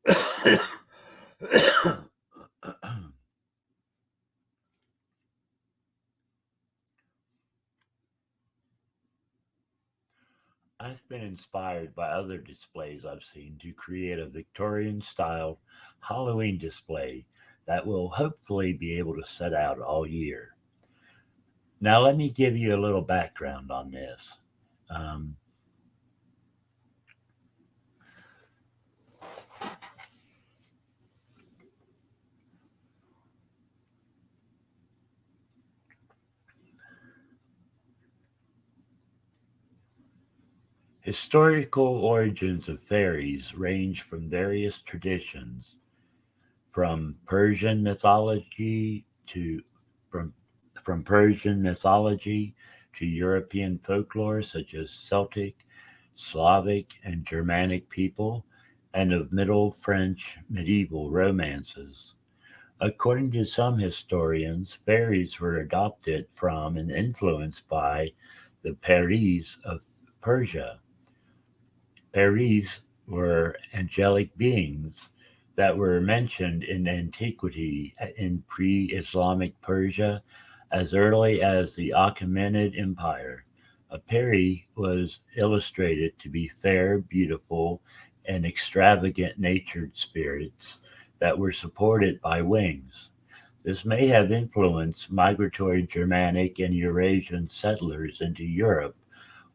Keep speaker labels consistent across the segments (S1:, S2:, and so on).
S1: I've been inspired by other displays I've seen to create a Victorian style Halloween display that will hopefully be able to set out all year. Now, let me give you a little background on this. Um, Historical origins of fairies range from various traditions, from Persian mythology to from from Persian mythology to European folklore such as Celtic, Slavic, and Germanic people, and of Middle French medieval romances. According to some historians, fairies were adopted from and influenced by the Peris of Persia. Peris were angelic beings that were mentioned in antiquity in pre Islamic Persia as early as the Achaemenid Empire. A peri was illustrated to be fair, beautiful, and extravagant natured spirits that were supported by wings. This may have influenced migratory Germanic and Eurasian settlers into Europe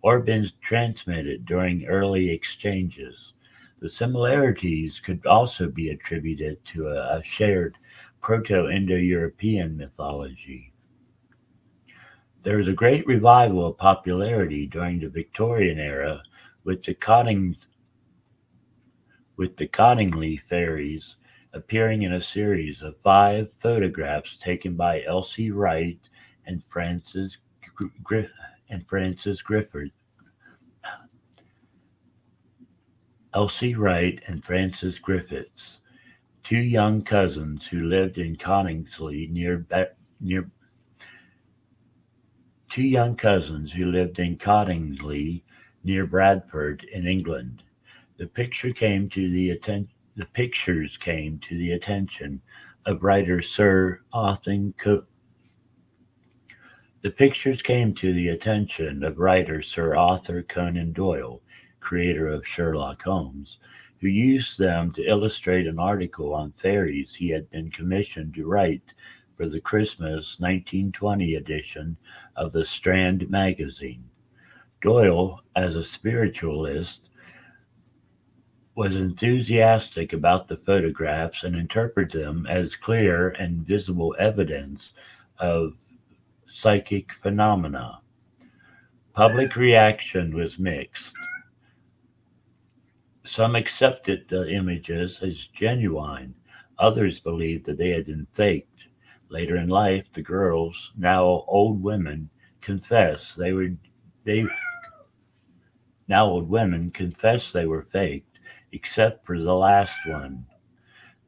S1: or been transmitted during early exchanges. The similarities could also be attributed to a shared Proto Indo European mythology. There was a great revival of popularity during the Victorian era with the Cottingley fairies appearing in a series of 5 photographs taken by Elsie Wright and Frances Griffith. Elsie Wright and Frances Griffiths, two young cousins who lived in Coningsley near two young cousins who lived in Cottingley near Bradford in England. The picture came to the atten- the pictures came to the attention of writer Sir Arthur The pictures came to the attention of writer Sir Arthur Conan Doyle, creator of Sherlock Holmes, who used them to illustrate an article on fairies he had been commissioned to write for the Christmas 1920 edition of the Strand magazine. Doyle, as a spiritualist, was enthusiastic about the photographs and interpreted them as clear and visible evidence of psychic phenomena. Public reaction was mixed. Some accepted the images as genuine, others believed that they had been faked. Later in life, the girls, now old women, confessed they now old women confessed they were faked, except for the last one.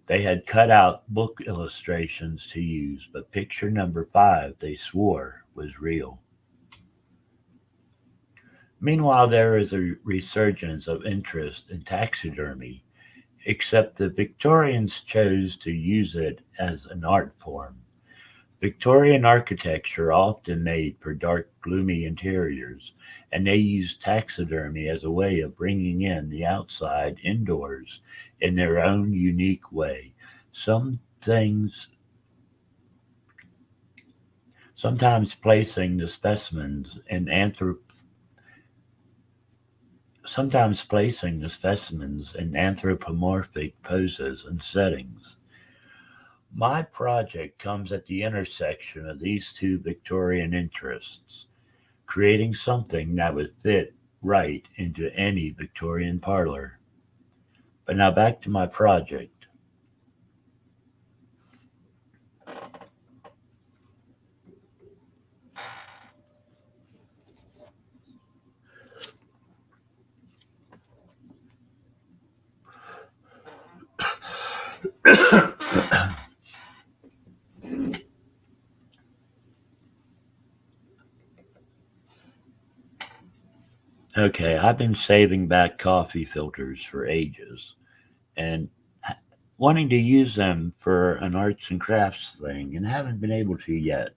S1: They had cut out book illustrations to use, but picture number 5 they swore was real. Meanwhile, there is a resurgence of interest in taxidermy, except the Victorians chose to use it as an art form. Victorian architecture often made for dark, gloomy interiors, and they used taxidermy as a way of bringing in the outside indoors in their own unique way. Some things, sometimes placing the specimens in anthropomorphic poses and settings. My project comes at the intersection of these two Victorian interests, creating something that would fit right into any Victorian parlor. But now back to my project. Okay, I've been saving back coffee filters for ages, and wanting to use them for an arts and crafts thing and haven't been able to yet.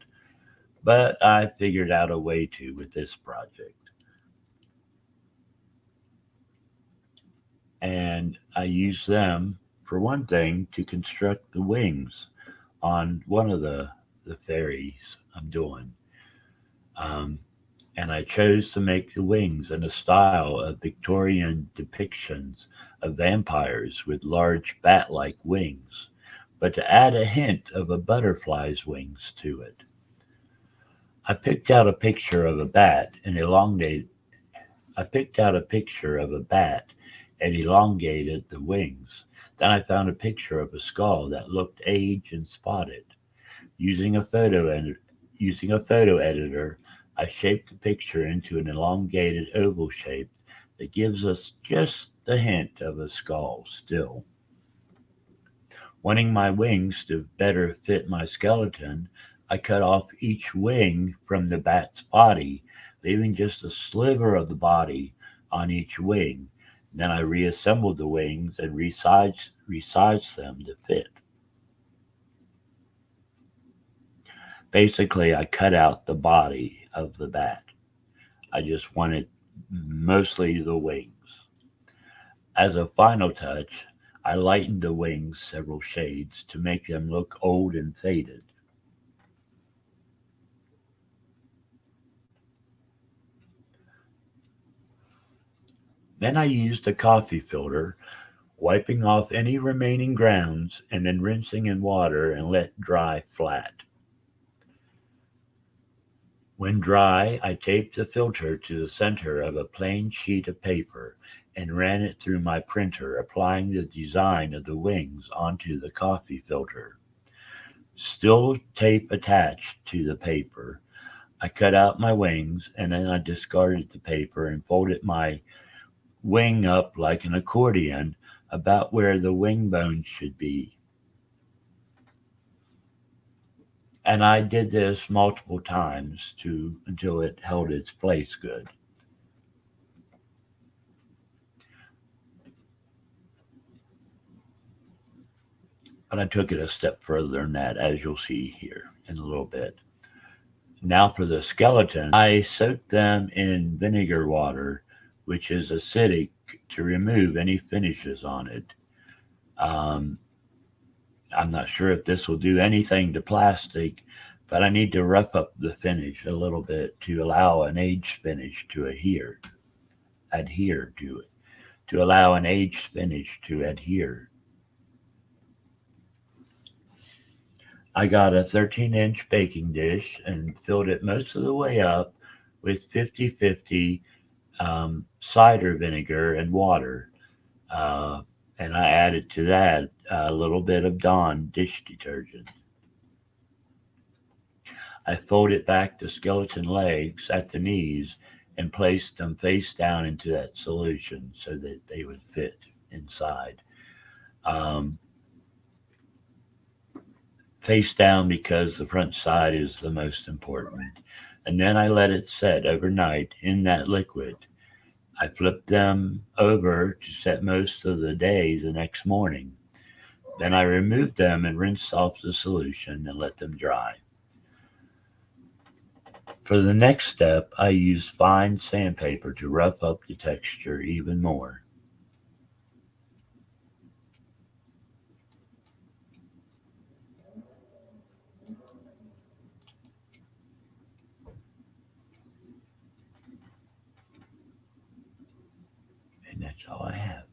S1: But I figured out a way to with this project. And I use them, for one thing, to construct the wings on one of the fairies I'm doing. Um, and I chose to make the wings in a style of Victorian depictions of vampires with large bat like wings, but to add a hint of a butterfly's wings to it. I picked out a picture of a bat and elongated I picked out a picture of a bat and elongated the wings. Then I found a picture of a skull that looked aged and spotted. Using a using a photo editor, I shaped the picture into an elongated oval shape that gives us just the hint of a skull still. Wanting my wings to better fit my skeleton, I cut off each wing from the bat's body, leaving just a sliver of the body on each wing. Then I reassembled the wings and resized them to fit. Basically, I cut out the body of the bat. I just wanted mostly the wings. As a final touch, I lightened the wings several shades to make them look old and faded. Then I used a coffee filter, wiping off any remaining grounds and then rinsing in water and let dry flat. When dry, I taped the filter to the center of a plain sheet of paper and ran it through my printer, applying the design of the wings onto the coffee filter. Still tape attached to the paper, I cut out my wings and then I discarded the paper and folded my wing up like an accordion about where the wing bones should be. And I did this multiple times to until it held its place good. But I took it a step further than that, as you'll see here in a little bit. Now for the skeleton, I soaked them in vinegar water, which is acidic, to remove any finishes on it. Um, I'm not sure if this will do anything to plastic, but I need to rough up the finish a little bit to allow an aged finish to adhere to it, to allow an aged finish to adhere. I got a 13-inch baking dish and filled it most of the way up with 50-50 cider vinegar and water. Uh, and I added to that a little bit of Dawn dish detergent. I folded back the skeleton legs at the knees and placed them face down into that solution so that they would fit inside. Um, Face down because the front side is the most important. And then I let it set overnight in that liquid. I flipped them over to set most of the day the next morning. Then I removed them and rinsed off the solution and let them dry. For the next step, I used fine sandpaper to rough up the texture even more. And that's all I have.